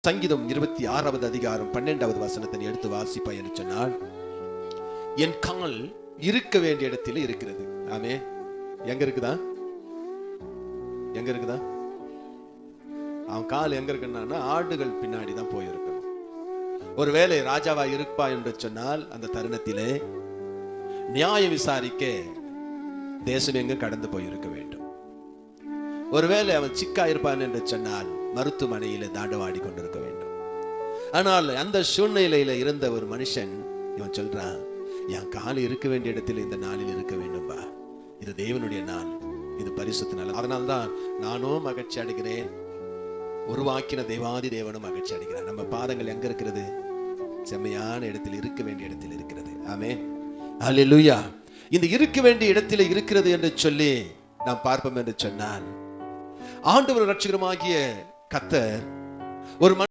சங்கீதம் 26வது அதிகாரம் 12வது வசனத்தை எடுத்து வாசிப்பா என்று சொன்னால், என் கால் இருக்க வேண்டிய இடத்தில் இருக்கிறது. ஆமே, எங்க இருக்குதா? எங்க இருக்குதா? அவன் கால் எங்க இருக்குன்னா ஆடுகள் பின்னாடி தான் போயிருக்கணும். ஒருவேளை ராஜாவா இருப்பா என்று சொன்னால் அந்த தருணத்திலே நியாயம் விசாரிக்க தேசம் எங்க கடந்து போயிருக்க வேண்டும். ஒருவேளை அவன் சிக்கா இருப்பான் என்று சொன்னால் மருத்துவமனையில தாண்டவாடி கொண்டிருக்க வேண்டும். ஆனால் அந்த சூழ்நிலையில இருந்த ஒரு மனுஷன் இவன் சொல்றான், என் கால் இருக்க வேண்டிய இடத்தில் இந்த நாளில் இருக்க வேண்டும்பா. இது தேவனுடைய நாள், இது பரிசுத்த நாள். அதனால்தான் நானும் மகிழ்ச்சி அடைகிறேன், உருவாக்கின தேவாதி தேவனும் மகிழ்ச்சி அடைகிறார். நம்ம பாதங்கள் எங்க இருக்கிறது? செம்மையான இடத்தில், இருக்க வேண்டிய இடத்தில் இருக்கிறது. ஆமென், அல்லேலூயா. இந்த இருக்க வேண்டிய இடத்தில் இருக்கிறது என்று சொல்லி நாம் பார்ப்போம் என்று சொன்னால், ஆண்டவர் இரட்சகருமாகிய கர்த்தர் ஒரு